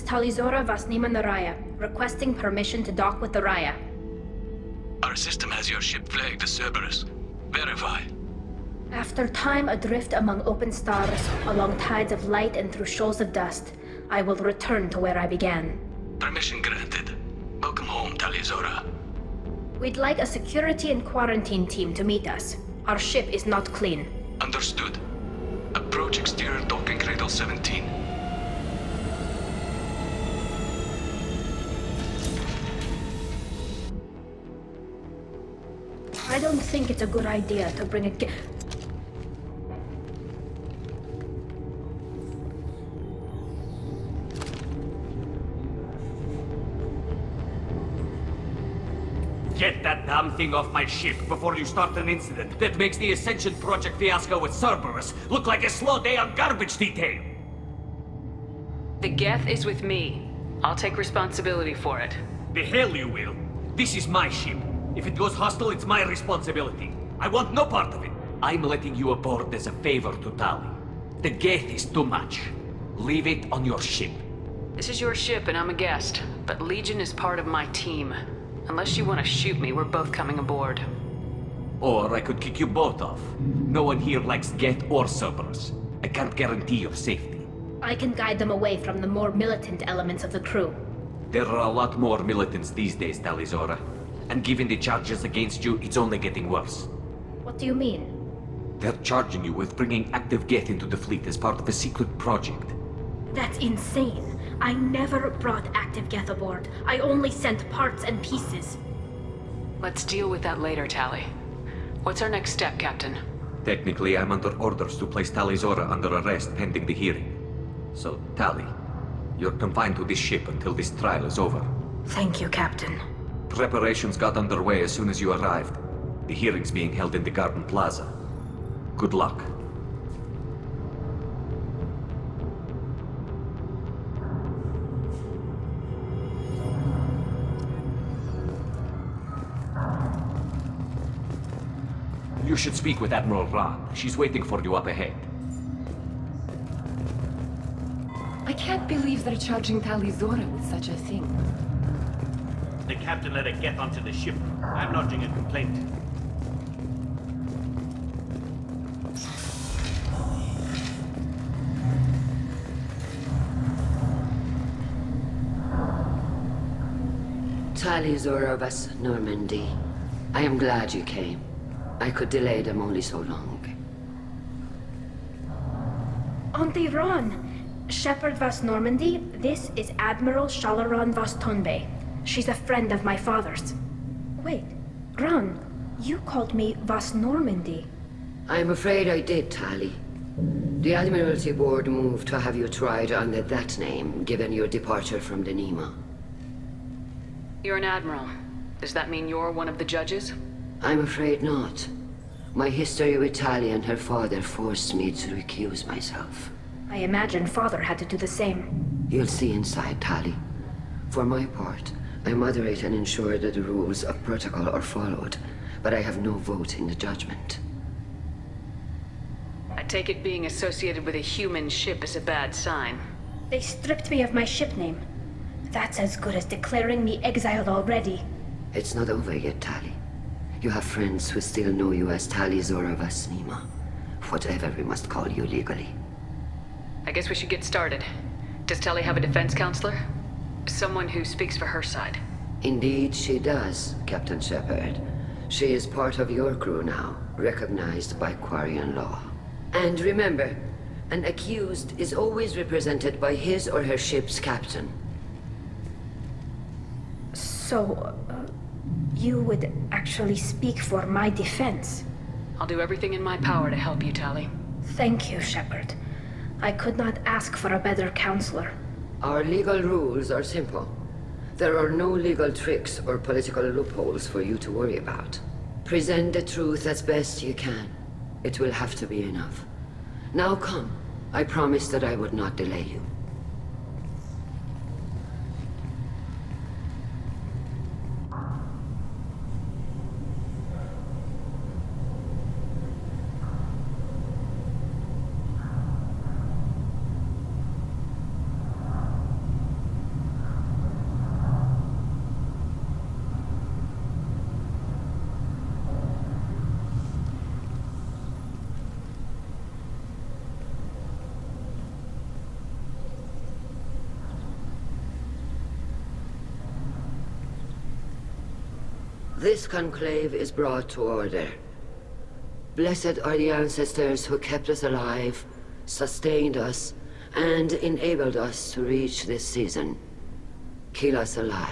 Talizora Vasnima Naraya, requesting permission to dock with the Raya. Our system has your ship flagged as Cerberus. Verify. After time adrift among open stars, along tides of light and through shoals of dust, I will return to where I began. Permission granted. Welcome home, Talizora. We'd like a security and quarantine team to meet us. Our ship is not clean. Understood. Approach exterior docking cradle 17. I don't think it's a good idea to bring a Get that damn thing off my ship before you start an incident that makes the Ascension Project fiasco with Cerberus look like a slow day on garbage detail! The Geth is with me. I'll take responsibility for it. The hell you will! This is my ship. If it goes hostile, it's my responsibility. I want no part of it. I'm letting you aboard as a favor to Tali. The Geth is too much. Leave it on your ship. This is your ship and I'm a guest, but Legion is part of my team. Unless you want to shoot me, we're both coming aboard. Or I could kick you both off. No one here likes Geth or Cerberus. I can't guarantee your safety. I can guide them away from the more militant elements of the crew. There are a lot more militants these days, Talizora. And given the charges against you, it's only getting worse. What do you mean? They're charging you with bringing active Geth into the fleet as part of a secret project. That's insane. I never brought active Geth aboard. I only sent parts and pieces. Let's deal with that later, Tali. What's our next step, Captain? Technically, I'm under orders to place Talizora under arrest pending the hearing. So, Tali, you're confined to this ship until this trial is over. Thank you, Captain. Preparations got underway as soon as you arrived. The hearing's being held in the Garden Plaza. Good luck. You should speak with Admiral Ran. She's waiting for you up ahead. I can't believe they're charging Talizora with such a thing. The captain let it get onto the ship. I'm lodging a complaint. Talizora of us, Normandy. I am glad you came. I could delay them only so long. Auntie Ron! Shepherd Vas Normandy, this is Admiral Shalaran Vas Tonbe. She's a friend of my father's. Wait, Ron, you called me Vas Normandy. I'm afraid I did, Tali. The Admiralty Board moved to have you tried under that name, given your departure from the Nima. You're an admiral. Does that mean you're one of the judges? I'm afraid not. My history with Tali and her father forced me to recuse myself. I imagine father had to do the same. You'll see inside, Tali. For my part, I moderate and ensure that the rules of protocol are followed, but I have no vote in the judgment. I take it being associated with a human ship is a bad sign. They stripped me of my ship name. That's as good as declaring me exiled already. It's not over yet, Tali. You have friends who still know you as Talizora Vasnima. Whatever we must call you legally. I guess we should get started. Does Tali have a defense counselor? Someone who speaks for her side. Indeed she does, Captain Shepard. She is part of your crew now, recognized by Quarian law. And remember, an accused is always represented by his or her ship's captain. So, you would actually speak for my defense? I'll do everything in my power to help you, Tali. Thank you, Shepard. I could not ask for a better counselor. Our legal rules are simple. There are no legal tricks or political loopholes for you to worry about. Present the truth as best you can. It will have to be enough. Now come. I promised that I would not delay you. This conclave is brought to order. Blessed are the ancestors who kept us alive, sustained us, and enabled us to reach this season. Keep us alive.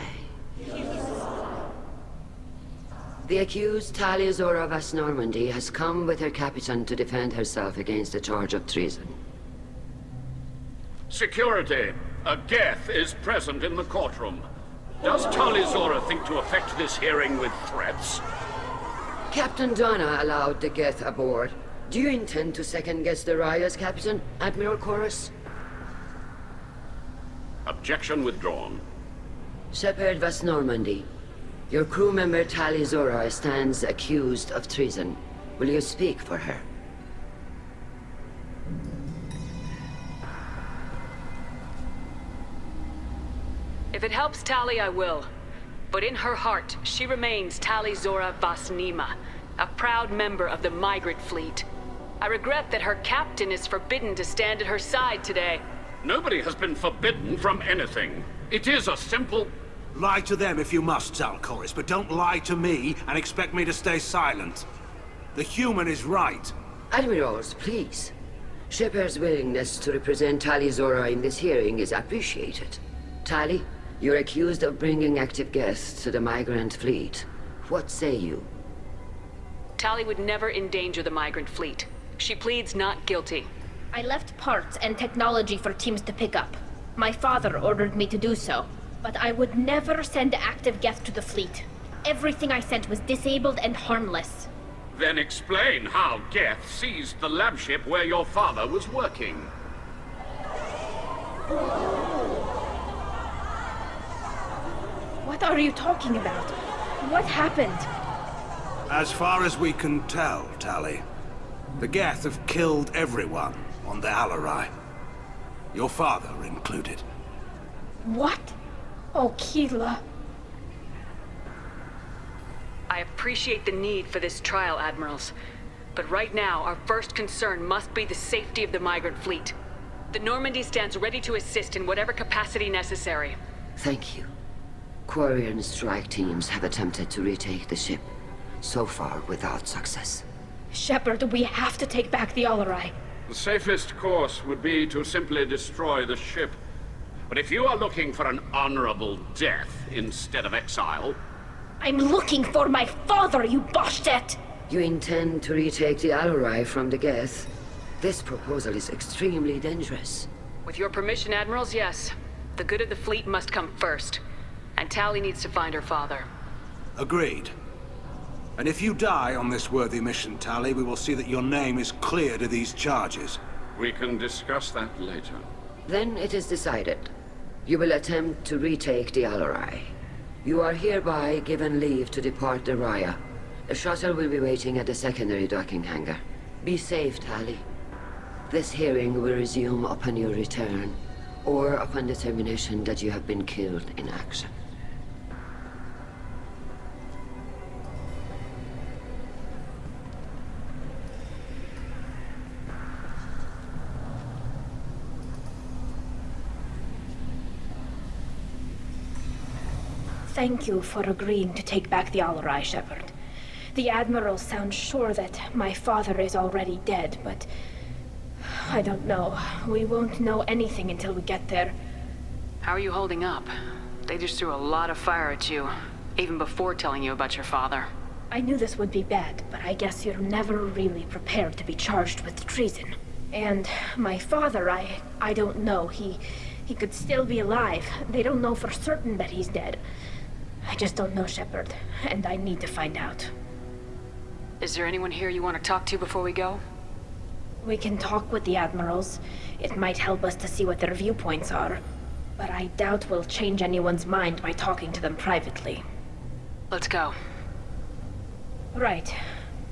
The accused Tali Zora Vas Normandy has come with her captain to defend herself against the charge of treason. Security! A Geth is present in the courtroom. Does Tali Zora think to effect this hearing with threats? Captain Donna allowed the Geth aboard. Do you intend to second-guess the Raya's captain, Admiral Chorus? Objection withdrawn. Shepard Vas Normandy, your crew member Tali Zora stands accused of treason. Will you speak for her? If it helps Tali, I will. But in her heart, she remains Tali Zora Vas Nima, a proud member of the migrant fleet. I regret that her captain is forbidden to stand at her side today. Nobody has been forbidden from anything. It is a simple... Lie to them if you must, Zalcoris, but don't lie to me and expect me to stay silent. The human is right. Admirals, please. Shepard's willingness to represent Tali Zora in this hearing is appreciated. Tali, you're accused of bringing active guests to the migrant fleet. What say you? Tali would never endanger the migrant fleet. She pleads not guilty. I left parts and technology for teams to pick up. My father ordered me to do so, but I would never send active guests to the fleet. Everything I sent was disabled and harmless. Then explain how Geth seized the lab ship where your father was working. What are you talking about? What happened? As far as we can tell, Tali, the Geth have killed everyone on the Alarai. Your father included. What? Oh, Keela. I appreciate the need for this trial, Admirals. But right now, our first concern must be the safety of the migrant fleet. The Normandy stands ready to assist in whatever capacity necessary. Thank you. Quarian strike teams have attempted to retake the ship, so far without success. Shepard, we have to take back the Alarai. The safest course would be to simply destroy the ship. But if you are looking for an honorable death instead of exile... I'm looking for my father, you bastet! You intend to retake the Alarai from the Geth? This proposal is extremely dangerous. With your permission, Admirals, yes. The good of the fleet must come first. And Tali needs to find her father. Agreed. And if you die on this worthy mission, Tali, we will see that your name is cleared of these charges. We can discuss that later. Then it is decided. You will attempt to retake the Alarai. You are hereby given leave to depart the Raya. A shuttle will be waiting at the secondary docking hangar. Be safe, Tali. This hearing will resume upon your return, or upon determination that you have been killed in action. Thank you for agreeing to take back the Alarai, Shepard. The Admiral sounds sure that my father is already dead, but... I don't know. We won't know anything until we get there. How are you holding up? They just threw a lot of fire at you, even before telling you about your father. I knew this would be bad, but I guess you're never really prepared to be charged with treason. And my father, I don't know. He could still be alive. They don't know for certain that he's dead. I just don't know, Shepard, and I need to find out. Is there anyone here you want to talk to before we go? We can talk with the Admirals. It might help us to see what their viewpoints are. But I doubt we'll change anyone's mind by talking to them privately. Let's go. Right.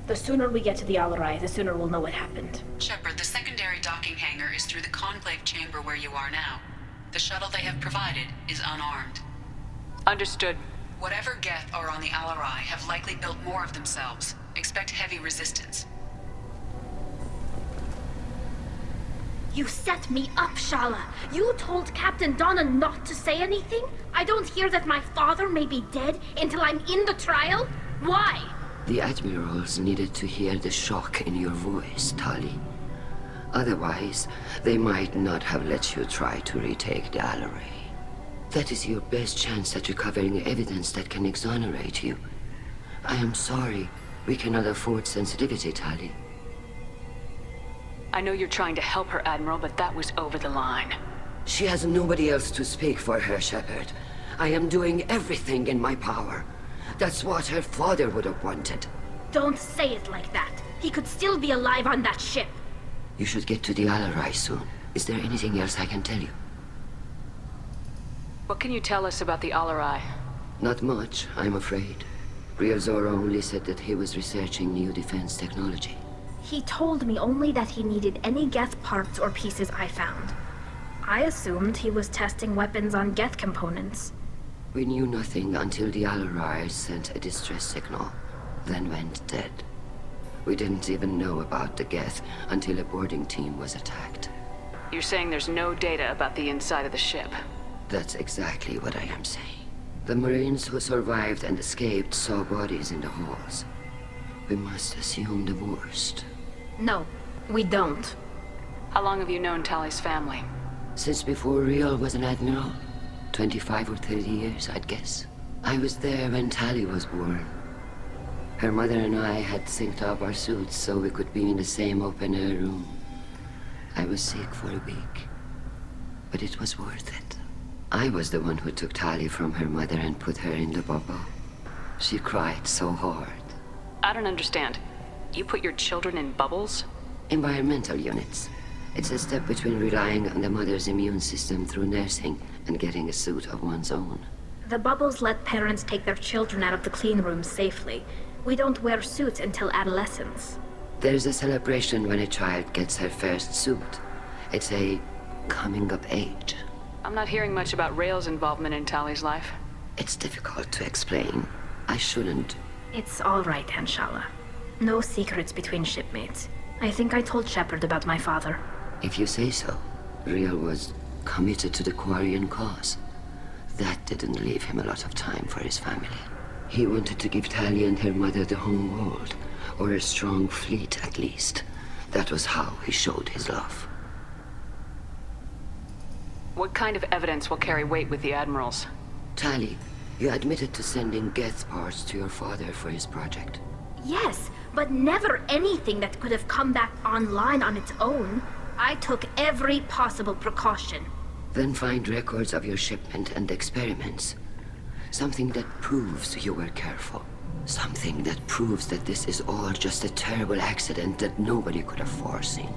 The sooner we get to the Alarai, the sooner we'll know what happened. Shepard, the secondary docking hangar is through the conclave chamber where you are now. The shuttle they have provided is unarmed. Understood. Whatever Geth are on the Alarai have likely built more of themselves. Expect heavy resistance. You set me up, Shala. You told Captain Donna not to say anything? I don't hear that my father may be dead until I'm in the trial? Why? The admirals needed to hear the shock in your voice, Tali. Otherwise, they might not have let you try to retake the Alaray. That is your best chance at recovering evidence that can exonerate you. I am sorry. We cannot afford sensitivity, Tali. I know you're trying to help her, Admiral, but that was over the line. She has nobody else to speak for her, Shepard. I am doing everything in my power. That's what her father would have wanted. Don't say it like that. He could still be alive on that ship. You should get to the Alaray soon. Is there anything else I can tell you? What can you tell us about the Alaray? Not much, I'm afraid. Real Zora only said that he was researching new defense technology. He told me only that he needed any Geth parts or pieces I found. I assumed he was testing weapons on Geth components. We knew nothing until the Alaray sent a distress signal, then went dead. We didn't even know about the Geth until a boarding team was attacked. You're saying there's no data about the inside of the ship? That's exactly what I am saying. The Marines who survived and escaped saw bodies in the halls. We must assume the worst. No, we don't. How long have you known Tali's family? Since before Real was an admiral. 25 or 30 years, I'd guess. I was there when Tali was born. Her mother and I had synced up our suits so we could be in the same open-air room. I was sick for a week, but it was worth it. I was the one who took Tali from her mother and put her in the bubble. She cried so hard. I don't understand. You put your children in bubbles? Environmental units. It's a step between relying on the mother's immune system through nursing and getting a suit of one's own. The bubbles let parents take their children out of the clean rooms safely. We don't wear suits until adolescence. There's a celebration when a child gets her first suit. It's a coming of age. I'm not hearing much about Rail's involvement in Tali's life. It's difficult to explain. I shouldn't. It's all right, Anshala. No secrets between shipmates. I think I told Shepard about my father. If you say so. Real was committed to the Quarian cause. That didn't leave him a lot of time for his family. He wanted to give Tali and her mother the home world, or a strong fleet at least. That was how he showed his love. What kind of evidence will carry weight with the admirals? Tali, you admitted to sending Geth parts to your father for his project. Yes, but never anything that could have come back online on its own. I took every possible precaution. Then find records of your shipment and experiments. Something that proves you were careful. Something that proves that this is all just a terrible accident that nobody could have foreseen.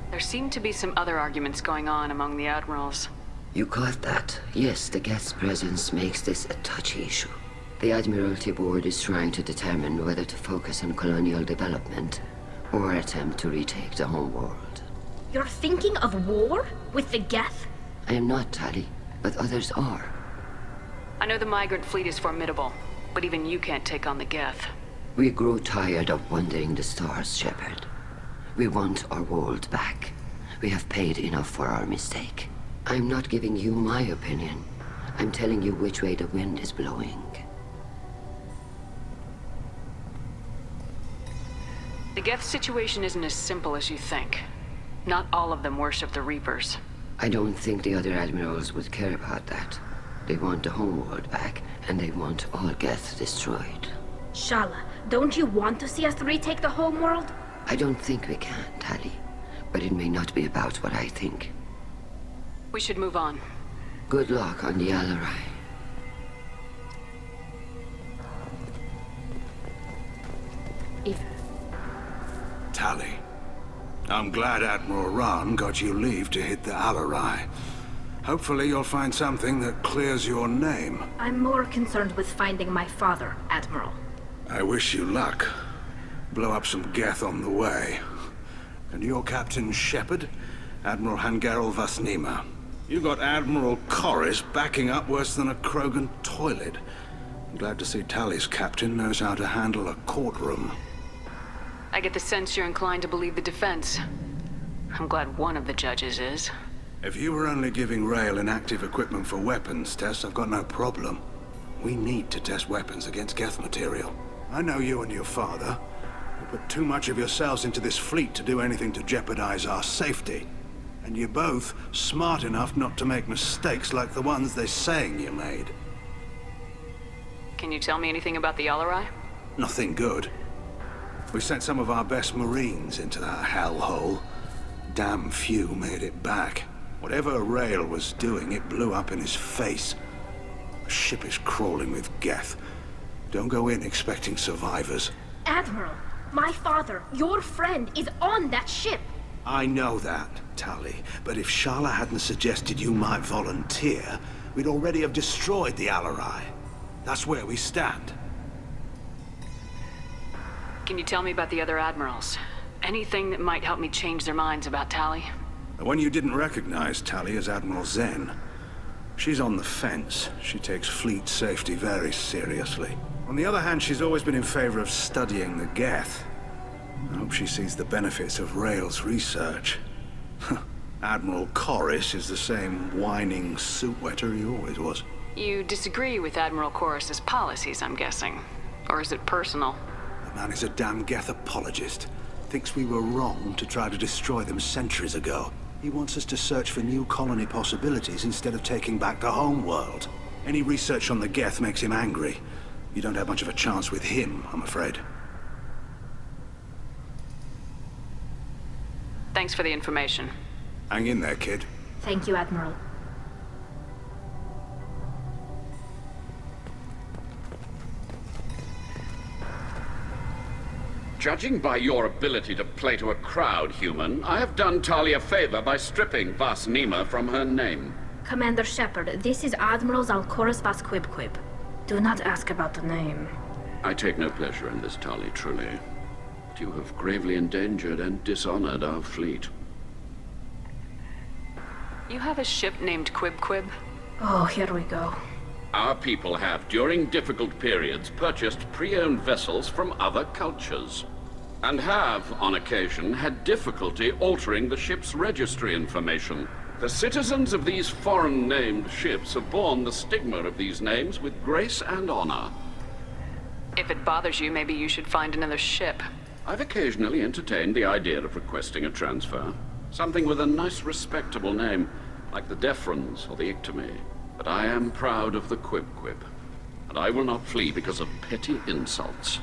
There seem to be some other arguments going on among the admirals. You caught that? Yes, the Geth's presence makes this a touchy issue. The Admiralty Board is trying to determine whether to focus on colonial development or attempt to retake the home world. You're thinking of war? With the Geth? I am not, Tali, but others are. I know the migrant fleet is formidable, but even you can't take on the Geth. We grow tired of wandering the stars, Shepard. We want our world back. We have paid enough for our mistake. I'm not giving you my opinion. I'm telling you which way the wind is blowing. The Geth situation isn't as simple as you think. Not all of them worship the Reapers. I don't think the other admirals would care about that. They want the homeworld back, and they want all Geth destroyed. Shala, don't you want to see us retake the homeworld? I don't think we can, Tali. But it may not be about what I think. We should move on. Good luck on the Alaray. Tali, I'm glad Admiral Rahn got you leave to hit the Alaray. Hopefully you'll find something that clears your name. I'm more concerned with finding my father, Admiral. I wish you luck. Blow up some Geth on the way. And your Captain Shepard, Admiral Hangarel Vasnima. You got Admiral Corris backing up worse than a Krogan toilet. I'm glad to see Tali's captain knows how to handle a courtroom. I get the sense you're inclined to believe the defense. I'm glad one of the judges is. If you were only giving Rail inactive equipment for weapons tests, I've got no problem. We need to test weapons against Geth material. I know you and your father. You put too much of yourselves into this fleet to do anything to jeopardize our safety. And you're both smart enough not to make mistakes like the ones they're saying you made. Can you tell me anything about the Alarai? Nothing good. We sent some of our best Marines into that hellhole. Damn few made it back. Whatever Rail was doing, it blew up in his face. The ship is crawling with Geth. Don't go in expecting survivors. Admiral, my father, your friend, is on that ship. I know that, Tali. But if Shala hadn't suggested you might volunteer, we'd already have destroyed the Alarai. That's where we stand. Can you tell me about the other admirals? Anything that might help me change their minds about Tali? The one you didn't recognize, Tali, is Admiral Zen. She's on the fence. She takes fleet safety very seriously. On the other hand, she's always been in favor of studying the Geth. I hope she sees the benefits of Rail's research. Admiral Chorus is the same whining suit wetter he always was. You disagree with Admiral Chorus's policies, I'm guessing. Or is it personal? The man is a damn Geth apologist. Thinks we were wrong to try to destroy them centuries ago. He wants us to search for new colony possibilities instead of taking back the home world. Any research on the Geth makes him angry. You don't have much of a chance with him, I'm afraid. Thanks for the information. Hang in there, kid. Thank you, Admiral. Judging by your ability to play to a crowd, human, I have done Tali a favor by stripping Vas Nima from her name. Commander Shepard, this is Admiral Zalkoris Vas Quibquib. Do not ask about the name. I take no pleasure in this, Tali, truly. But you have gravely endangered and dishonored our fleet. You have a ship named Quib? Oh, here we go. Our people have, during difficult periods, purchased pre-owned vessels from other cultures. And have, on occasion, had difficulty altering the ship's registry information. The citizens of these foreign-named ships have borne the stigma of these names with grace and honor. If it bothers you, maybe you should find another ship. I've occasionally entertained the idea of requesting a transfer. Something with a nice, respectable name, like the Defrons or the Ictomy. But I am proud of the Quib, and I will not flee because of petty insults.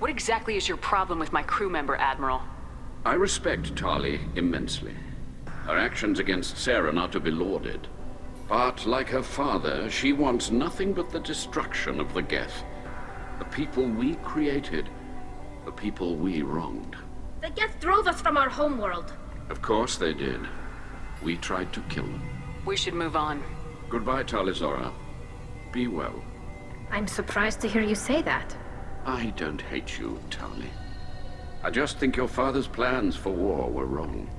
What exactly is your problem with my crew member, Admiral? I respect Tali immensely. Her actions against Saren are to be lauded. But, like her father, she wants nothing but the destruction of the Geth. The people we created. The people we wronged. The Geth drove us from our homeworld. Of course they did. We tried to kill them. We should move on. Goodbye, Talizora. Be well. I'm surprised to hear you say that. I don't hate you, Tali. I just think your father's plans for war were wrong.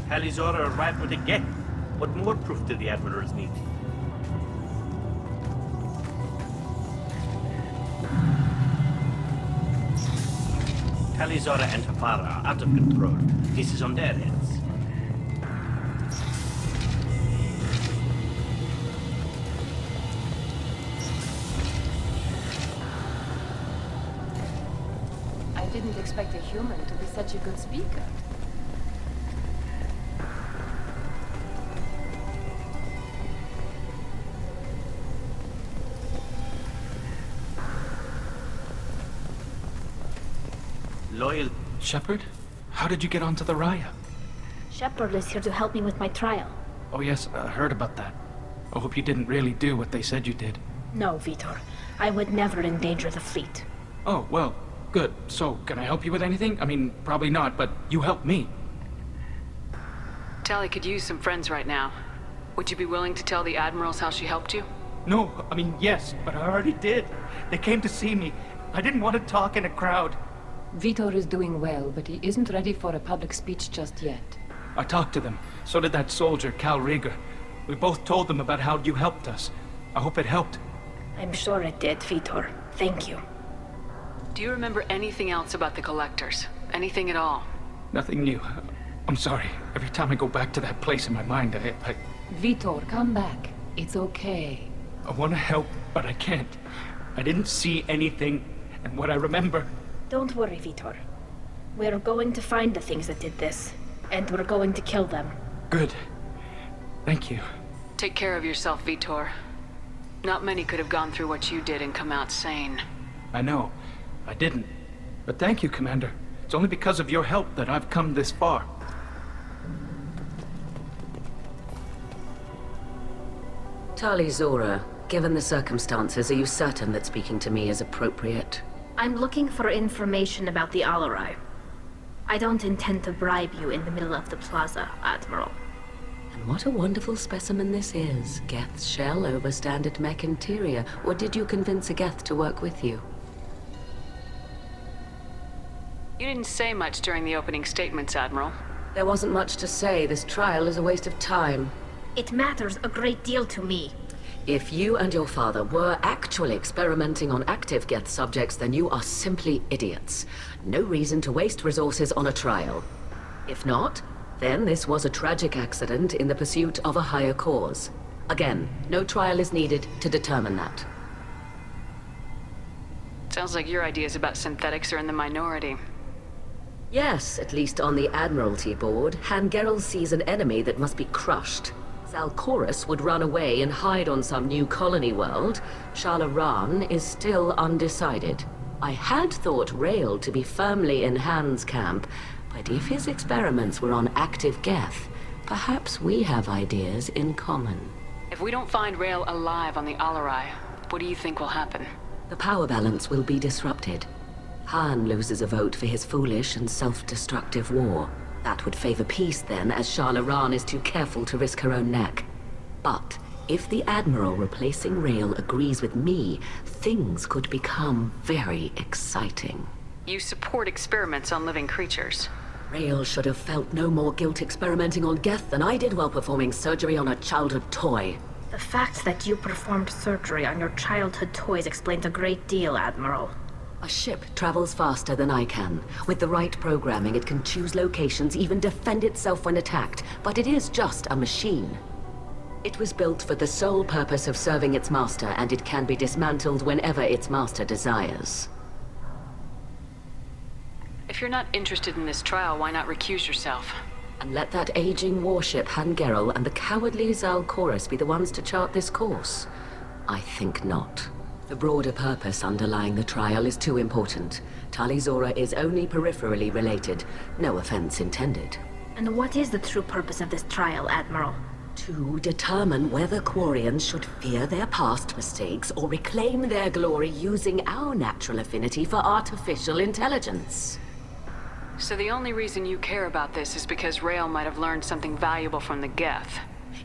Talizora arrived with a Geth. What more proof do the admirals need? Talizora and her father are out of control. This is on their heads. I didn't expect a human to be such a good speaker. Loyal. Shepard? How did you get onto the Raya? Shepard is here to help me with my trial. Oh yes, I heard about that. I hope you didn't really do what they said you did. No, Vitor. I would never endanger the fleet. Oh, well, good. So, can I help you with anything? I mean, probably not, but you helped me. Tali could use some friends right now. Would you be willing to tell the admirals how she helped you? No, I mean, yes, but I already did. They came to see me. I didn't want to talk in a crowd. Vitor is doing well, but he isn't ready for a public speech just yet. I talked to them. So did that soldier, Cal Rieger. We both told them about how you helped us. I hope it helped. I'm sure it did, Vitor. Thank you. Do you remember anything else about the Collectors? Anything at all? Nothing new. I'm sorry. Every time I go back to that place in my mind, I Vitor, come back. It's okay. want to help, but I can't. I didn't see anything, and what I remember... Don't worry, Vitor. We're going to find the things that did this, and we're going to kill them. Good. Thank you. Take care of yourself, Vitor. Not many could have gone through what you did and come out sane. I know. I didn't. But thank you, Commander. It's only because of your help that I've come this far. Tali Zora, given the circumstances, are you certain that speaking to me is appropriate? I'm looking for information about the Alarai. I don't intend to bribe you in the middle of the plaza, Admiral. And what a wonderful specimen this is. Geth's shell over standard mech interior. Or did you convince a Geth to work with you? You didn't say much during the opening statements, Admiral. There wasn't much to say. This trial is a waste of time. It matters a great deal to me. If you and your father were actually experimenting on active Geth subjects, then you are simply idiots. No reason to waste resources on a trial. If not, then this was a tragic accident in the pursuit of a higher cause. Again, no trial is needed to determine that. Sounds like your ideas about synthetics are in the minority. Yes, at least on the Admiralty board, Hangerel sees an enemy that must be crushed. Zalcorus would run away and hide on some new colony world. Shalaran is still undecided. I had thought Rael to be firmly in Han's camp, but if his experiments were on active Geth, perhaps we have ideas in common. If we don't find Rael alive on the Alarai, what do you think will happen? The power balance will be disrupted. Han loses a vote for his foolish and self-destructive war. That would favor peace then, as Shalaran is too careful to risk her own neck. But if the Admiral replacing Rael agrees with me, things could become very exciting. You support experiments on living creatures. Rael should have felt no more guilt experimenting on Geth than I did while performing surgery on a childhood toy. The fact that you performed surgery on your childhood toys explains a great deal, Admiral. A ship travels faster than I can. With the right programming, it can choose locations, even defend itself when attacked. But it is just a machine. It was built for the sole purpose of serving its master, and it can be dismantled whenever its master desires. If you're not interested in this trial, why not recuse yourself? And let that aging warship Hangerel and the cowardly Zalcorus be the ones to chart this course? I think not. The broader purpose underlying the trial is too important. Tali Zora is only peripherally related. No offense intended. And what is the true purpose of this trial, Admiral? To determine whether Quarians should fear their past mistakes or reclaim their glory using our natural affinity for artificial intelligence. So the only reason you care about this is because Rael might have learned something valuable from the Geth.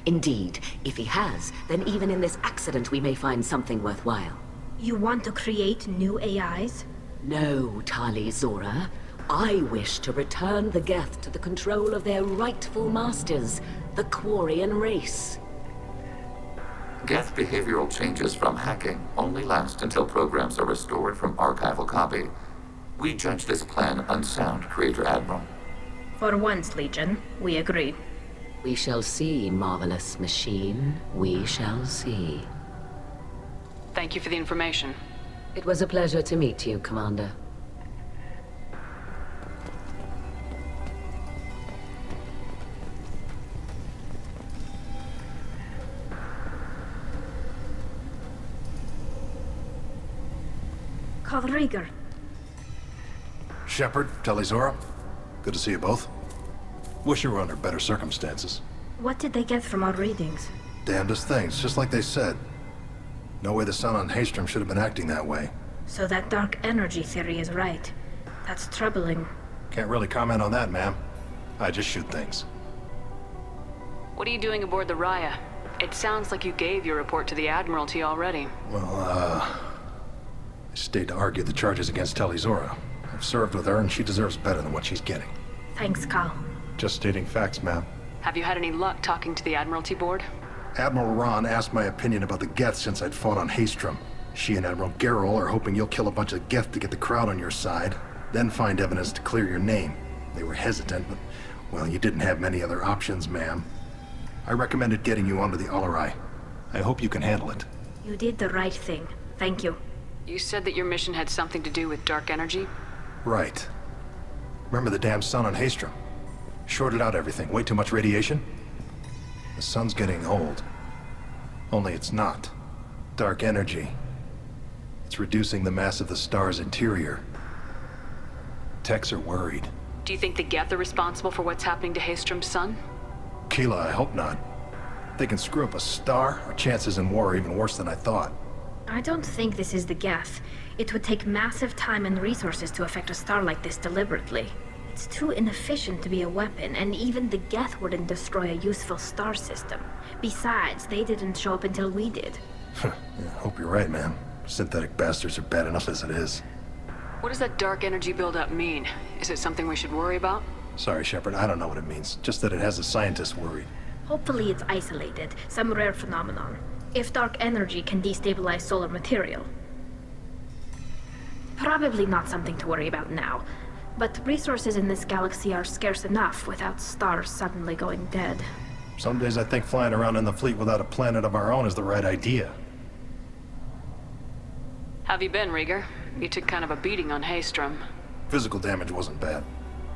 Indeed. If he has, then even in this accident we may find something worthwhile. You want to create new AIs? No, Tali Zora. I wish to return the Geth to the control of their rightful masters, the Quarian race. Geth behavioral changes from hacking only last until programs are restored from archival copy. We judge this plan unsound, Creator Admiral. For once, Legion, we agree. We shall see, marvelous machine. We shall see. Thank you for the information. It was a pleasure to meet you, Commander. Cal Rieger. Shepard, Tali Zora. Good to see you both. Wish you were under better circumstances. What did they get from our readings? Damnedest things, just like they said. No way the sun on Haystrom should have been acting that way. So that dark energy theory is right. That's troubling. Can't really comment on that, ma'am. I just shoot things. What are you doing aboard the Raya? It sounds like you gave your report to the Admiralty already. Well, I stayed to argue the charges against Tali Zora. I've served with her, and she deserves better than what she's getting. Thanks, Cal. Just stating facts, ma'am. Have you had any luck talking to the Admiralty Board? Admiral Ron asked my opinion about the Geth since I'd fought on Haystrom. She and Admiral Gerrel are hoping you'll kill a bunch of Geth to get the crowd on your side, then find evidence to clear your name. They were hesitant, but, well, you didn't have many other options, ma'am. I recommended getting you onto the Alarai. I hope you can handle it. You did the right thing. Thank you. You said that your mission had something to do with dark energy? Right. Remember the damn sun on Haystrom? Shorted out everything. Way too much radiation? The sun's getting old. Only it's not. Dark energy. It's reducing the mass of the star's interior. Techs are worried. Do you think the Geth are responsible for what's happening to Haystrom's sun? Keela, I hope not. If they can screw up a star, our chances in war are even worse than I thought. I don't think this is the Geth. It would take massive time and resources to affect a star like this deliberately. It's too inefficient to be a weapon, and even the Geth wouldn't destroy a useful star system. Besides, they didn't show up until we did. Yeah, hope you're right, man. Synthetic bastards are bad enough as it is. What does that dark energy buildup mean? Is it something we should worry about? Sorry, Shepard, I don't know what it means. Just that it has the scientists worried. Hopefully it's isolated, some rare phenomenon. If dark energy can destabilize solar material. Probably not something to worry about now. But resources in this galaxy are scarce enough without stars suddenly going dead. Some days I think flying around in the fleet without a planet of our own is the right idea. Have you been, Rieger? You took kind of a beating on Haystrom. Physical damage wasn't bad.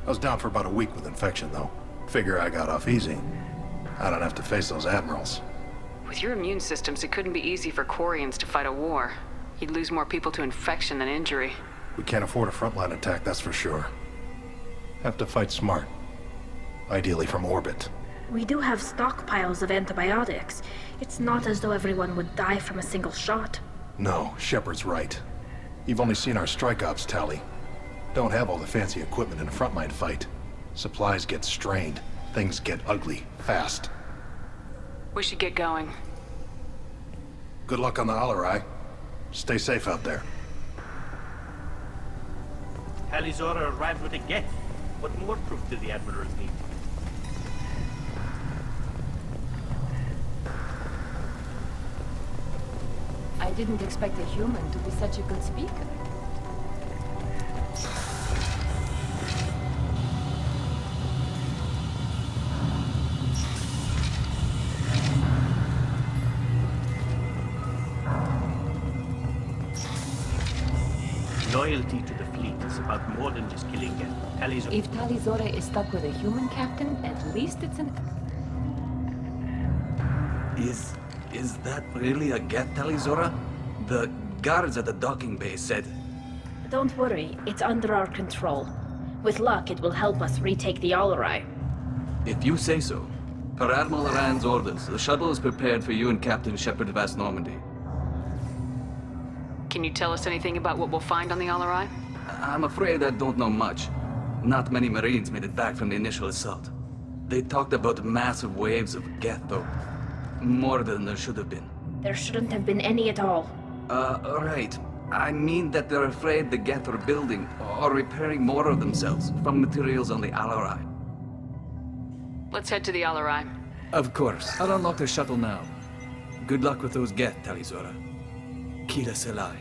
I was down for about a week with infection, though. Figure I got off easy. I don't have to face those admirals. With your immune systems, it couldn't be easy for Quarians to fight a war. You'd lose more people to infection than injury. We can't afford a frontline attack, that's for sure. Have to fight smart. Ideally from orbit. We do have stockpiles of antibiotics. It's not as though everyone would die from a single shot. No, Shepard's right. You've only seen our strike ops, Tali. Don't have all the fancy equipment in a frontline fight. Supplies get strained. Things get ugly, fast. We should get going. Good luck on the Alarai. Stay safe out there. Tali Zora arrived with a Geth. What more proof do the Admirals need? I didn't expect a human to be such a good speaker. Loyalty to the fleet is about more than just killing Geth. Tali Zora... If Tali Zora is stuck with a human captain, at least it's an... Is that really a Geth, Tali Zora? The guards at the docking bay said... Don't worry, it's under our control. With luck, it will help us retake the Alarai. If you say so. Per Admiral Rand's orders, the shuttle is prepared for you and Captain Shepard Vast Normandy. Can you tell us anything about what we'll find on the Alarai? I'm afraid I don't know much. Not many Marines made it back from the initial assault. They talked about massive waves of Geth, though. More than there should have been. There shouldn't have been any at all. Right. I mean that they're afraid the Geth are building or repairing more of themselves from materials on the Alarai. Let's head to the Alarai. Of course. I'll unlock the shuttle now. Good luck with those Geth, Tali Zora. Kila Selai.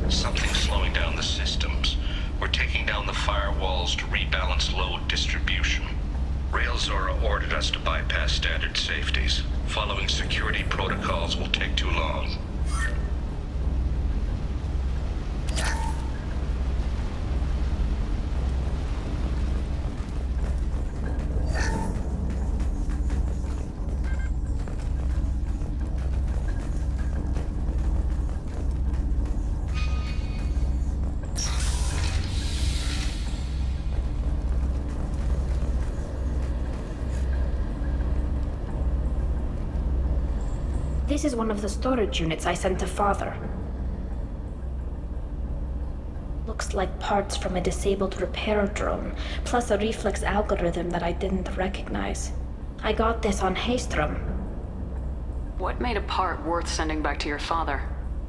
Something's slowing down the systems. We're taking down the firewalls to rebalance load distribution. Rail Zora ordered us to bypass standard safeties. Following security protocols will take too long. This is one of the storage units I sent to Father. Looks like parts from a disabled repair drone, plus a reflex algorithm that I didn't recognize. I got this on Haystrom. What made a part worth sending back to your father?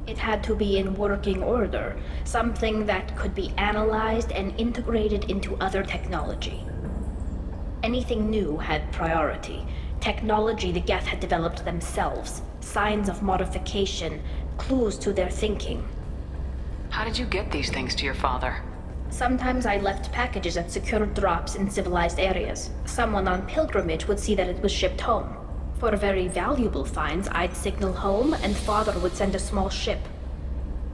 It had to be in working order, something that could be analyzed and integrated into other technology. Anything new had priority. Technology the Geth had developed themselves. Signs of modification, clues to their thinking. How did you get these things to your father? Sometimes I left packages at secured drops in civilized areas. Someone on pilgrimage would see that it was shipped home. For very valuable finds, I'd signal home and Father would send a small ship.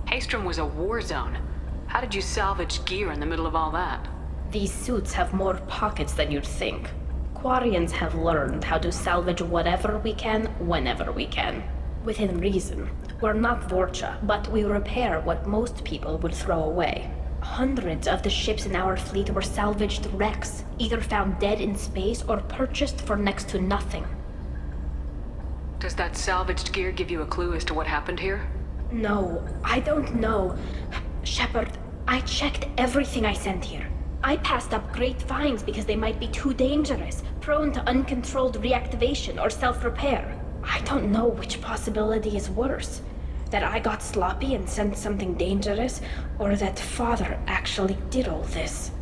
Haystrom was a war zone. How did you salvage gear in the middle of all that? These suits have more pockets than you'd think. Quarians have learned how to salvage whatever we can, whenever we can. Within reason. We're not Vorcha, but we repair what most people would throw away. Hundreds of the ships in our fleet were salvaged wrecks, either found dead in space or purchased for next to nothing. Does that salvaged gear give you a clue as to what happened here? No, I don't know. Shepard, I checked everything I sent here. I passed up great finds because they might be too dangerous, prone to uncontrolled reactivation or self-repair. I don't know which possibility is worse. That I got sloppy and sent something dangerous, or that Father actually did all this.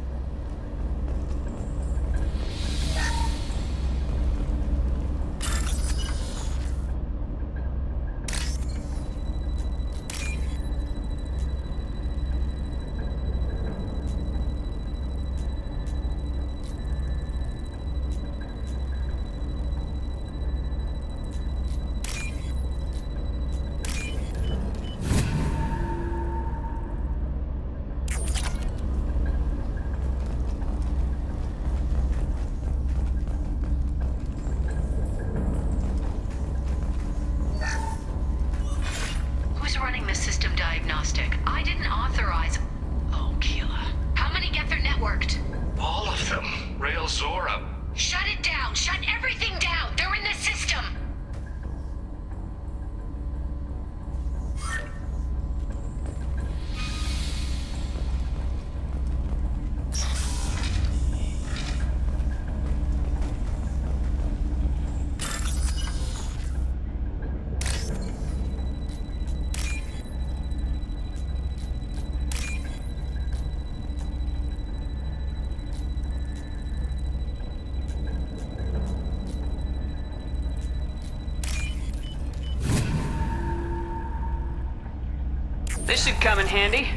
This should come in handy.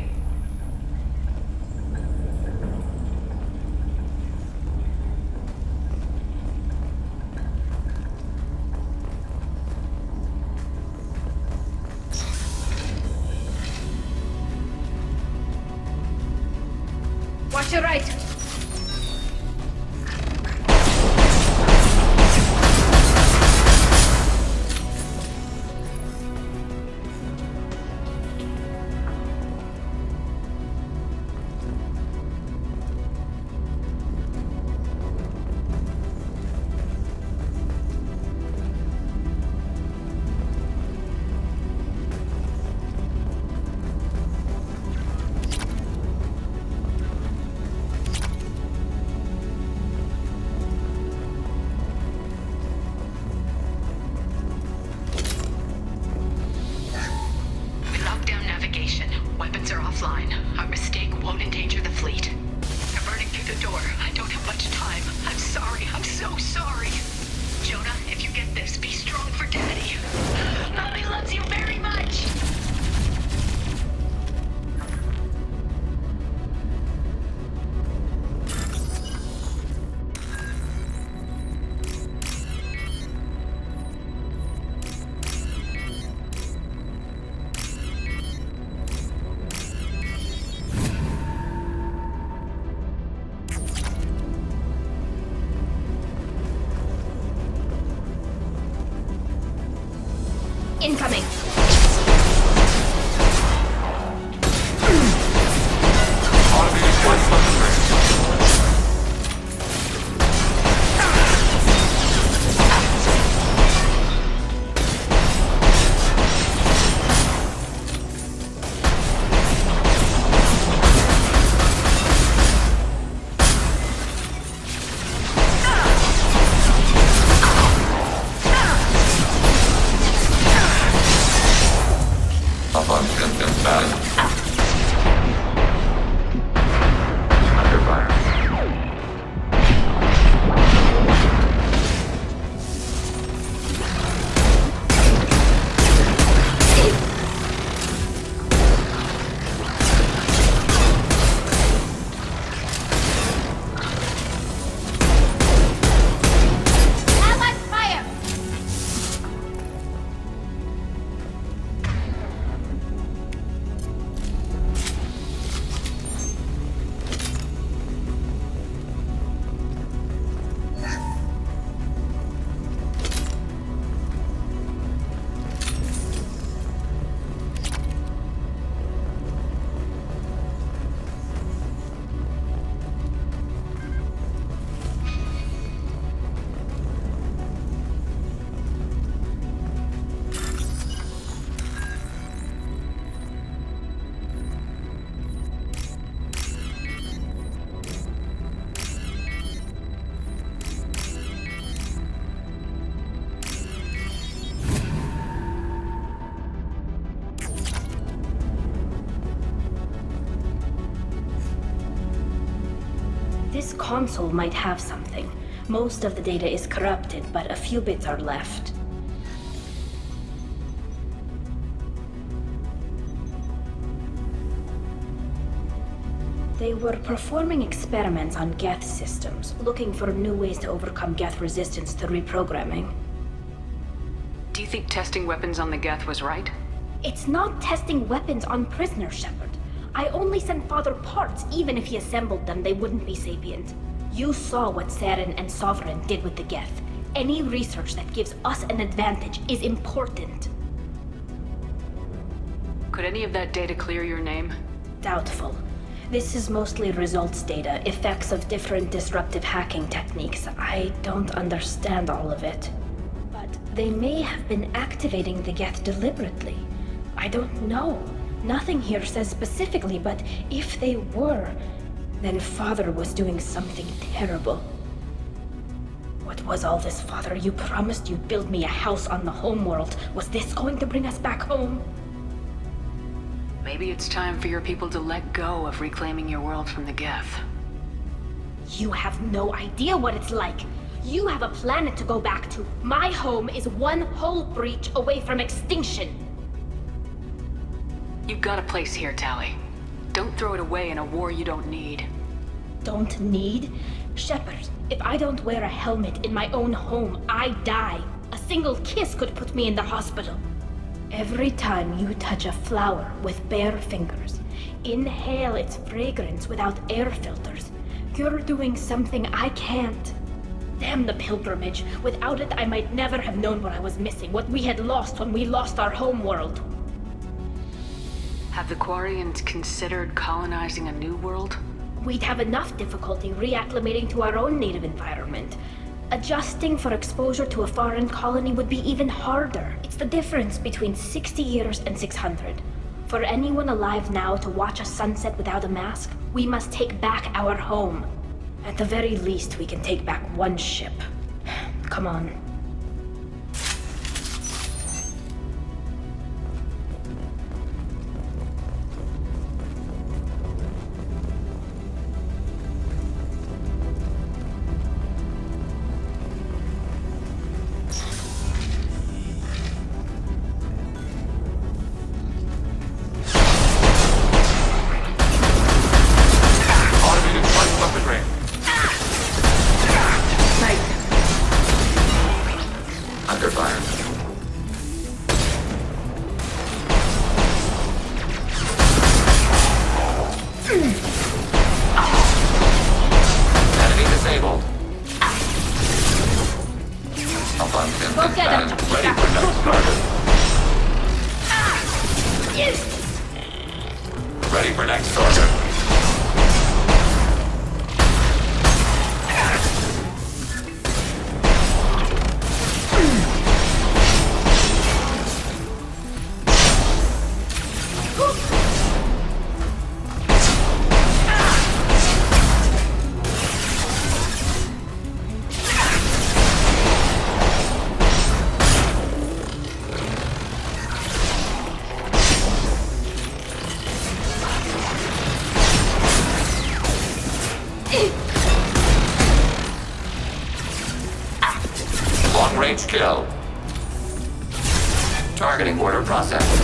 Watch your right. Incoming. This console might have something. Most of the data is corrupted, but a few bits are left. They were performing experiments on Geth systems, looking for new ways to overcome Geth resistance to reprogramming. Do you think testing weapons on the Geth was right? It's not testing weapons on prisoners, Shepard. I only sent Father parts. Even if he assembled them, they wouldn't be sapient. You saw what Saren and Sovereign did with the Geth. Any research that gives us an advantage is important. Could any of that data clear your name? Doubtful. This is mostly results data, effects of different disruptive hacking techniques. I don't understand all of it. But they may have been activating the Geth deliberately. I don't know. Nothing here says specifically, but if they were, then Father was doing something terrible. What was all this, Father? You promised you'd build me a house on the homeworld. Was this going to bring us back home? Maybe it's time for your people to let go of reclaiming your world from the Geth. You have no idea what it's like. You have a planet to go back to. My home is one hull breach away from extinction. You've got a place here, Tali. Don't throw it away in a war you don't need. Don't need? Shepard, if I don't wear a helmet in my own home, I die. A single kiss could put me in the hospital. Every time you touch a flower with bare fingers, inhale its fragrance without air filters, you're doing something I can't. Damn the pilgrimage. Without it, I might never have known what I was missing, what we had lost when we lost our homeworld. Have the Quarians considered colonizing a new world? We'd have enough difficulty reacclimating to our own native environment. Adjusting for exposure to a foreign colony would be even harder. It's the difference between 60 years and 600. For anyone alive now to watch a sunset without a mask, we must take back our home. At the very least, we can take back one ship. Come on. next order. Long-range kill. Targeting order processed.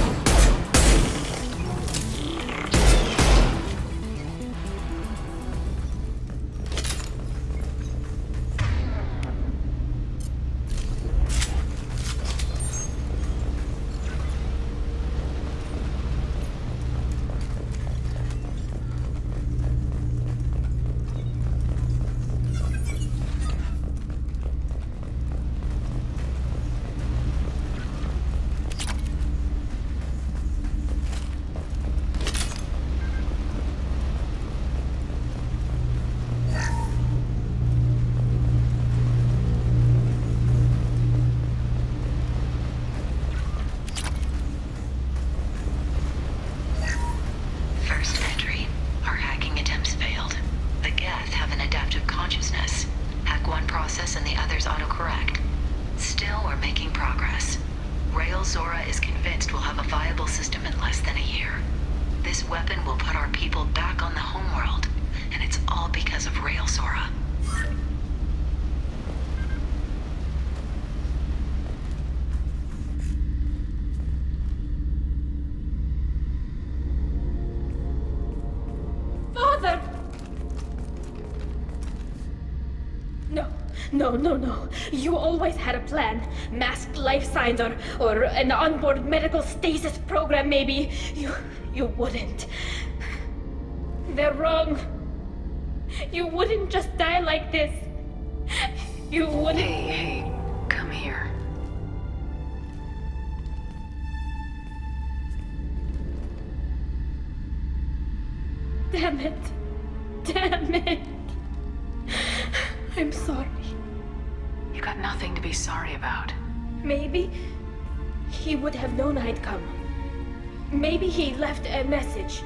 No. You always had a plan. Masked life signs or an onboard medical stasis program, maybe. You wouldn't. They're wrong. You wouldn't just die like this. You wouldn't. Hey, come here. Damn it. I'm sorry. You got nothing to be sorry about. Maybe he would have known I'd come. Maybe he left a message.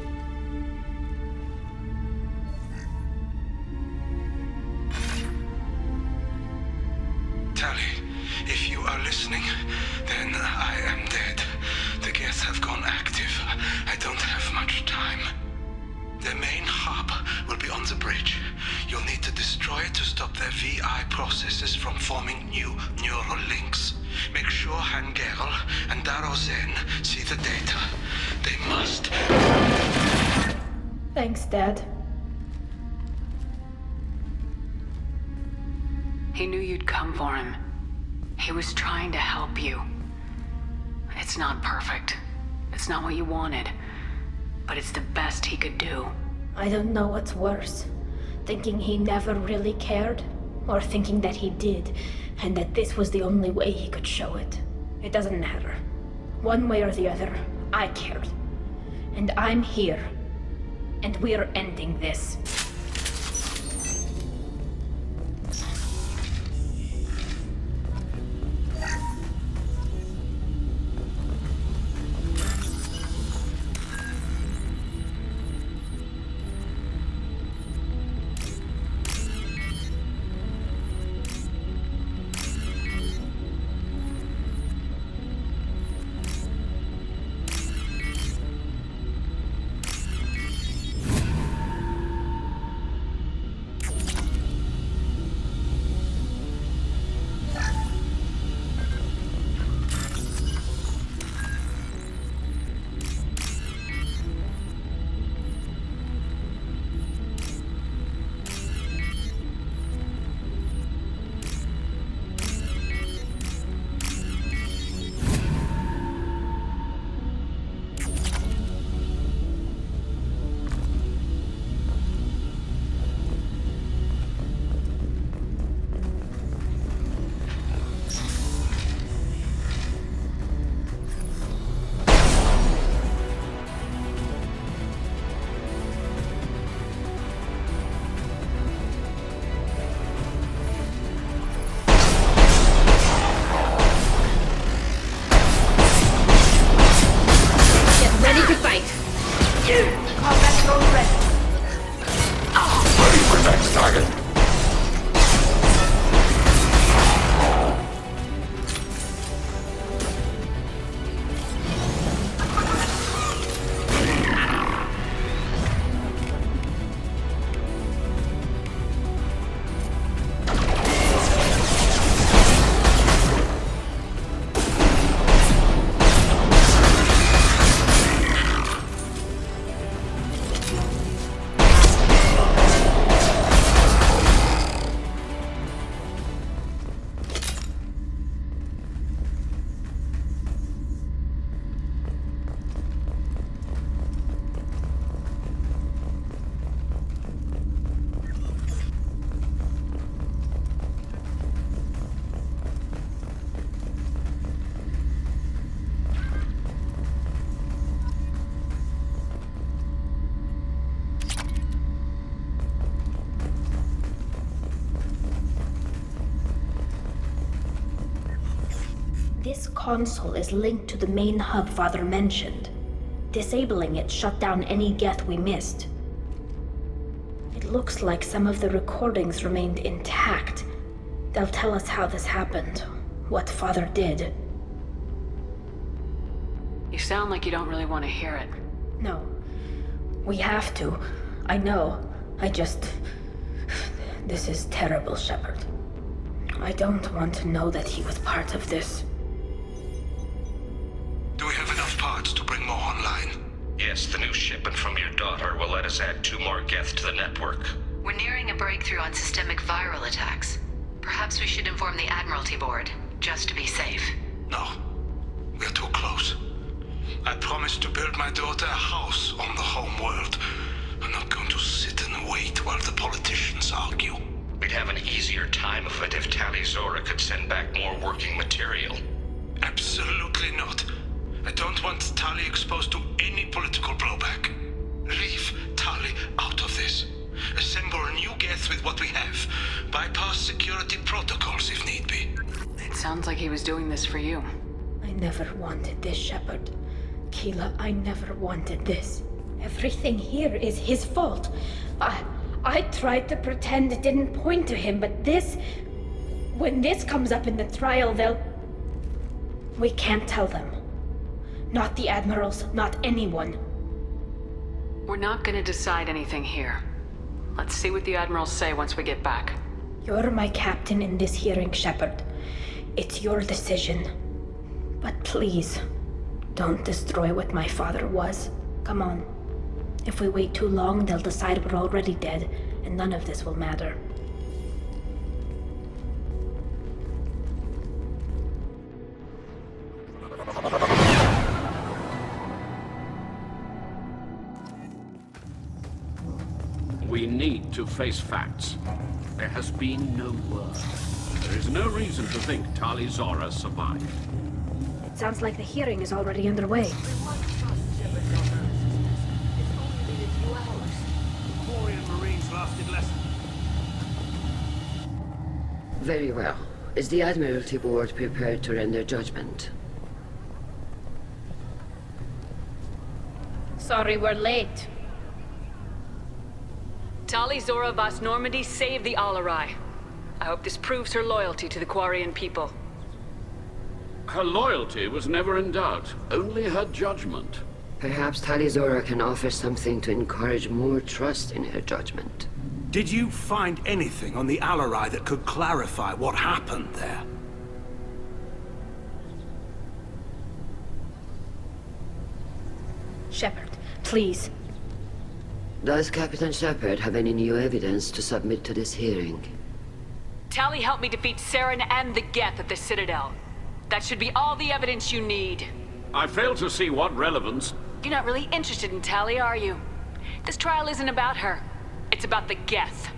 Tali, if you are listening, then I am dead. The Geth have gone active. I don't have much time. The main hub will be on the bridge. You'll need to destroy it to stop their VI processes from forming new neural links. Make sure Hangerl and Darozen see the data. They must. Thanks, Dad. He knew you'd come for him. He was trying to help you. It's not perfect. It's not what you wanted. But it's the best he could do. I don't know what's worse. Thinking he never really cared, or thinking that he did, and that this was the only way he could show it. It doesn't matter. One way or the other, I cared. And I'm here. And we're ending this. This console is linked to the main hub Father mentioned. Disabling it shut down any Geth we missed. It looks like some of the recordings remained intact. They'll tell us how this happened, what Father did. You sound like you don't really want to hear it. No. We have to. I know. This is terrible, Shepard. I don't want to know that he was part of this. Do we have enough parts to bring more online? Yes, the new shipment from your daughter will let us add 2 more Geth to the network. We're nearing a breakthrough on systemic viral attacks. Perhaps we should inform the Admiralty Board, just to be safe. No. We're too close. I promised to build my daughter a house on the home world. I'm not going to sit and wait while the politicians argue. We'd have an easier time of it if Tali Zora could send back more working material. Absolutely not. I don't want Tali exposed to any political blowback. Leave Tali out of this. Assemble new Geth with what we have. Bypass security protocols if need be. It sounds like he was doing this for you. I never wanted this, Shepard. Keela, I never wanted this. Everything here is his fault. I tried to pretend it didn't point to him, but this... When this comes up in the trial, they'll... We can't tell them. Not the Admirals, not anyone. We're not gonna decide anything here. Let's see what the Admirals say once we get back. You're my captain in this hearing, Shepard. It's your decision. But please, don't destroy what my father was. Come on. If we wait too long, they'll decide we're already dead, and none of this will matter. We need to face facts. There has been no word. There is no reason to think Tali Zora survived. It sounds like the hearing is already underway. Quarian Marines lasted less. Very well. Is the Admiralty Board prepared to render judgment? Sorry we're late. Tali Zora Vas Normandy saved the Alarai. I hope this proves her loyalty to the Quarian people. Her loyalty was never in doubt, only her judgment. Perhaps Tali Zora can offer something to encourage more trust in her judgment. Did you find anything on the Alarai that could clarify what happened there? Shepard, please. Does Captain Shepard have any new evidence to submit to this hearing? Tali helped me defeat Saren and the Geth at the Citadel. That should be all the evidence you need. I fail to see what relevance... You're not really interested in Tali, are you? This trial isn't about her. It's about the Geth.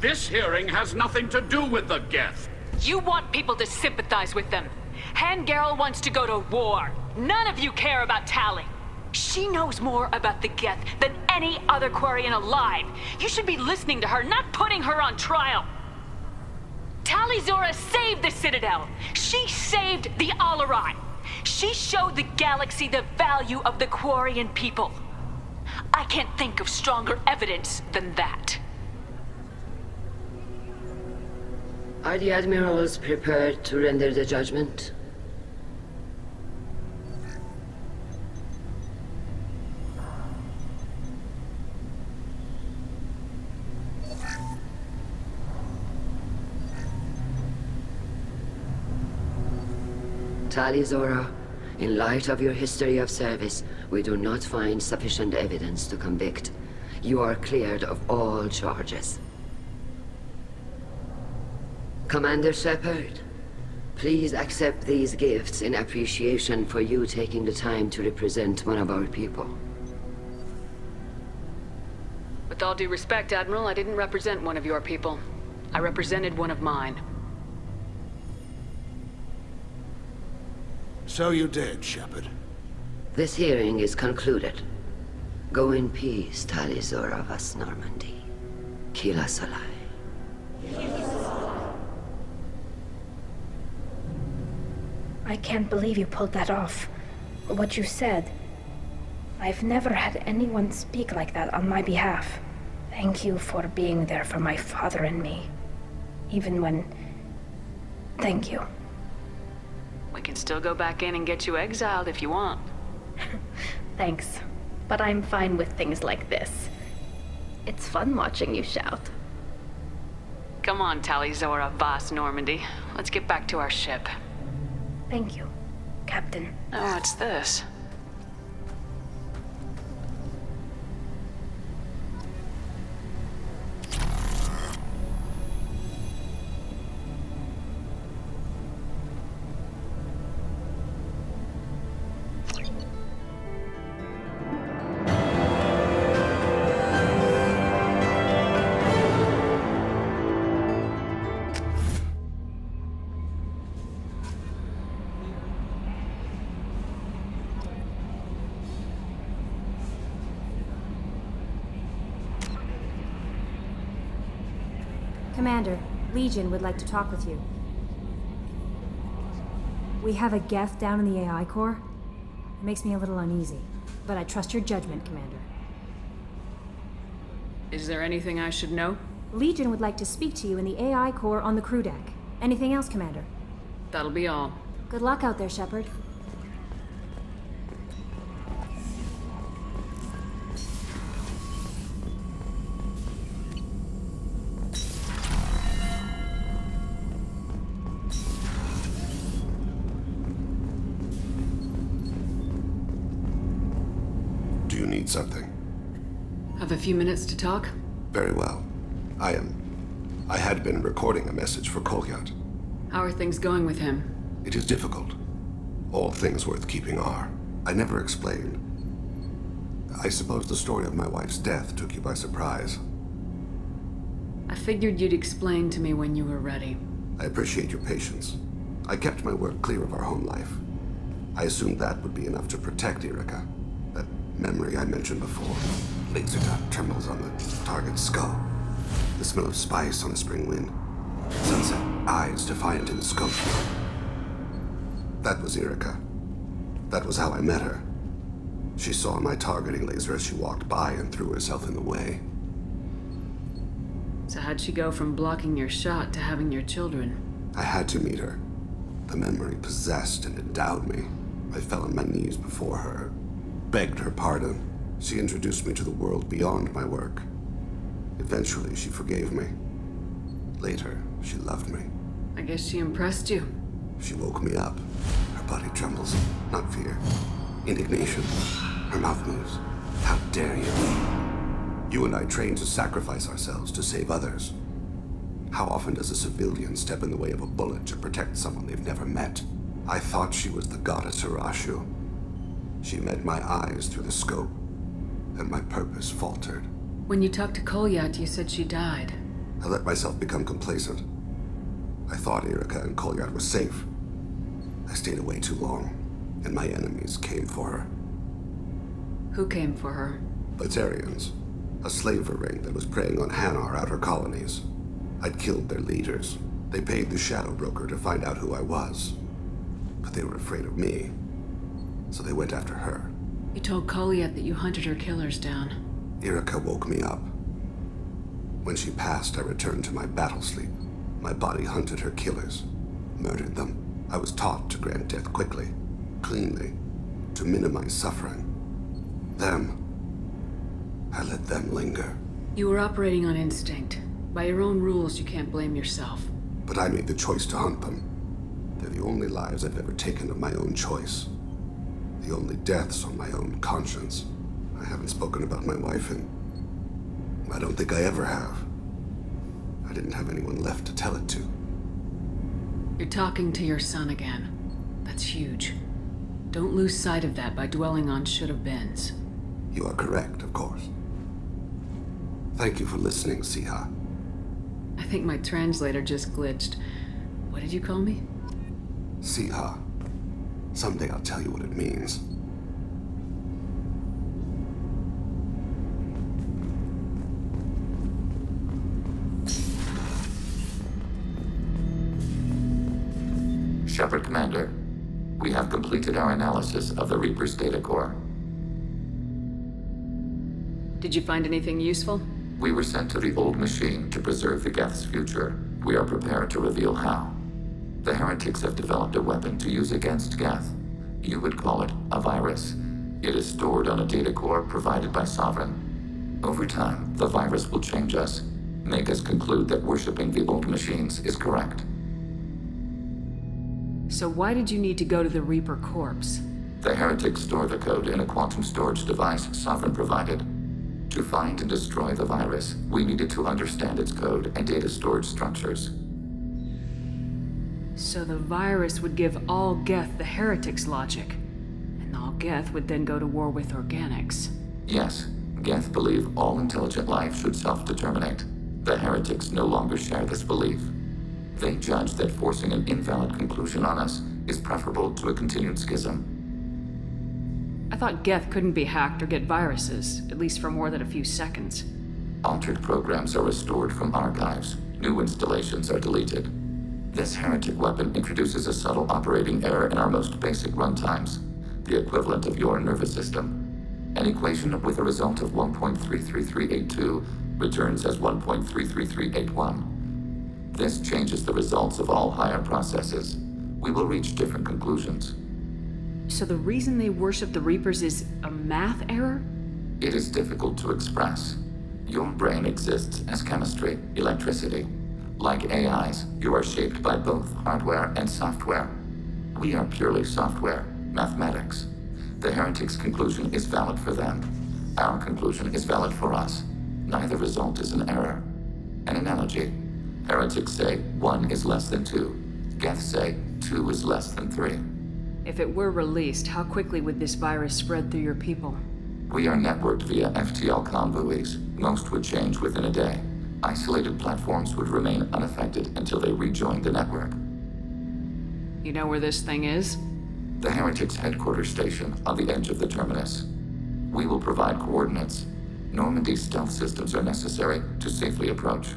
This hearing has nothing to do with the Geth. You want people to sympathize with them. Hangarel wants to go to war. None of you care about Tali. She knows more about the Geth than any other Quarian alive. You should be listening to her, not putting her on trial. Tali Zora saved the Citadel. She saved the Alarai. She showed the galaxy the value of the Quarian people. I can't think of stronger evidence than that. Are the Admirals prepared to render the judgment? Tali Zora, in light of your history of service, we do not find sufficient evidence to convict. You are cleared of all charges. Commander Shepard, please accept these gifts in appreciation for you taking the time to represent one of our people. With all due respect, Admiral, I didn't represent one of your people. I represented one of mine. So you did, Shepard. This hearing is concluded. Go in peace, Tali Zora Vas Normandy. Kila Solai. I can't believe you pulled that off. What you said. I've never had anyone speak like that on my behalf. Thank you for being there for my father and me. Even when... Thank you. We can still go back in and get you exiled if you want. Thanks. But I'm fine with things like this. It's fun watching you shout. Come on, Tali, Zora, Voss, Normandy. Let's get back to our ship. Thank you, Captain. Oh, what's this? Commander, Legion would like to talk with you. We have a Geth down in the AI core. It makes me a little uneasy, but I trust your judgment, Commander. Is there anything I should know? Legion would like to speak to you in the AI core on the crew deck. Anything else, Commander? That'll be all. Good luck out there, Shepard. Something. Have a few minutes to talk? Very well. I had been recording a message for Kolyat. How are things going with him? It is difficult. All things worth keeping are. I never explained. I suppose the story of my wife's death took you by surprise. I figured you'd explain to me when you were ready. I appreciate your patience. I kept my work clear of our home life. I assumed that would be enough to protect Erika. That memory I mentioned before. Laser dot trembles on the target's skull. The smell of spice on a spring wind. Sunset eyes defiant in the scope. That was Erika. That was how I met her. She saw my targeting laser as she walked by and threw herself in the way. So how'd she go from blocking your shot to having your children? I had to meet her. The memory possessed and endowed me. I fell on my knees before her, begged her pardon. She introduced me to the world beyond my work. Eventually, she forgave me. Later, she loved me. I guess she impressed you. She woke me up. Her body trembles. Not fear. Indignation. Her mouth moves. How dare you? You and I trained to sacrifice ourselves to save others. How often does a civilian step in the way of a bullet to protect someone they've never met? I thought she was the goddess Arashu. She met my eyes through the scope, and my purpose faltered. When you talked to Kolyat, you said she died. I let myself become complacent. I thought Erika and Kolyat were safe. I stayed away too long, and my enemies came for her. Who came for her? Batarians, a slaver ring that was preying on Hanar outer colonies. I'd killed their leaders. They paid the Shadow Broker to find out who I was. But they were afraid of me, so they went after her. You told Kolyat that you hunted her killers down. Erika woke me up. When she passed, I returned to my battle sleep. My body hunted her killers, murdered them. I was taught to grant death quickly, cleanly, to minimize suffering. I let them linger. You were operating on instinct. By your own rules, you can't blame yourself. But I made the choice to hunt them. They're the only lives I've ever taken of my own choice. The only deaths on my own conscience. I haven't spoken about my wife, and I don't think I ever have. I didn't have anyone left to tell it to. You're talking to your son again. That's huge. Don't lose sight of that by dwelling on should-have-beens. You are correct, of course. Thank you for listening, Siha. I think my translator just glitched. What did you call me? Siha. Someday I'll tell you what it means. Shepard, Commander. We have completed our analysis of the Reaper's data core. Did you find anything useful? We were sent to the old machine to preserve the Geth's future. We are prepared to reveal how. The heretics have developed a weapon to use against Geth. You would call it a virus. It is stored on a data core provided by Sovereign. Over time, the virus will change us, make us conclude that worshipping the old machines is correct. So why did you need to go to the Reaper corpse? The heretics store the code in a quantum storage device Sovereign provided. To find and destroy the virus, we needed to understand its code and data storage structures. So the virus would give all Geth the heretics' logic, and all Geth would then go to war with organics. Yes, Geth believe all intelligent life should self-determinate. The heretics no longer share this belief. They judge that forcing an invalid conclusion on us is preferable to a continued schism. I thought Geth couldn't be hacked or get viruses, at least for more than a few seconds. Altered programs are restored from archives. New installations are deleted. This heretic weapon introduces a subtle operating error in our most basic runtimes, the equivalent of your nervous system. An equation with a result of 1.33382 returns as 1.33381. This changes the results of all higher processes. We will reach different conclusions. So the reason they worship the Reapers is a math error? It is difficult to express. Your brain exists as chemistry, electricity. Like AIs, you are shaped by both hardware and software. We are purely software, mathematics. The heretics' conclusion is valid for them. Our conclusion is valid for us. Neither result is an error. An analogy. Heretics say 1 is less than 2. Geth say 2 is less than 3. If it were released, how quickly would this virus spread through your people? We are networked via FTL comm buoys. Most would change within a day. Isolated platforms would remain unaffected until they rejoin the network. You know where this thing is? The heretics' headquarters station on the edge of the terminus. We will provide coordinates. Normandy's stealth systems are necessary to safely approach.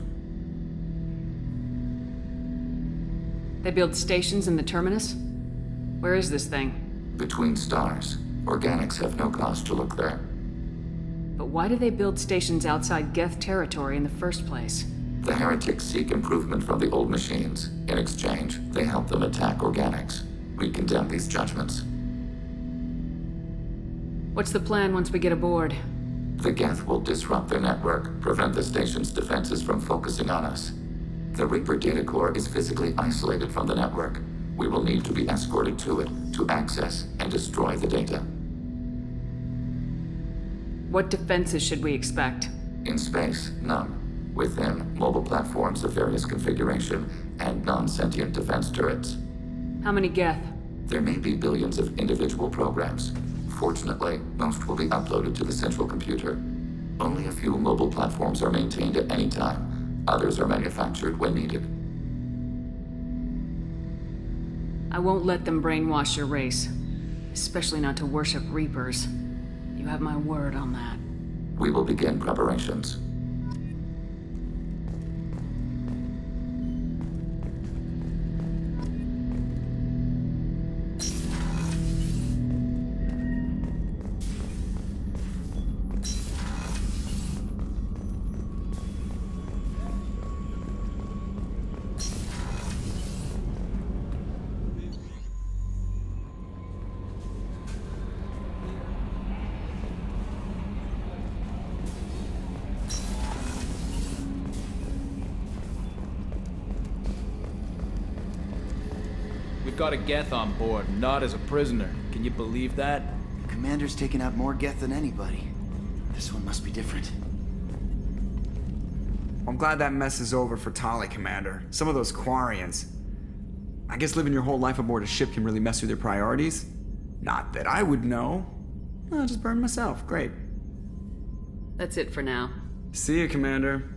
They build stations in the terminus? Where is this thing? Between stars. Organics have no cause to look there. But why do they build stations outside Geth territory in the first place? The heretics seek improvement from the old machines. In exchange, they help them attack organics. We condemn these judgments. What's the plan once we get aboard? The Geth will disrupt their network, prevent the station's defenses from focusing on us. The Reaper data core is physically isolated from the network. We will need to be escorted to it to access and destroy the data. What defenses should we expect? In space, none. Within, mobile platforms of various configuration and non-sentient defense turrets. How many Geth? There may be billions of individual programs. Fortunately, most will be uploaded to the central computer. Only a few mobile platforms are maintained at any time. Others are manufactured when needed. I won't let them brainwash your race. Especially not to worship Reapers. You have my word on that. We will begin preparations. We've got a Geth on board, not as a prisoner. Can you believe that? The commander's taken out more Geth than anybody. This one must be different. I'm glad that mess is over for Tali, Commander. Some of those Quarians. I guess living your whole life aboard a ship can really mess with your priorities. Not that I would know. I'll just burn myself. Great. That's it for now. See you, Commander.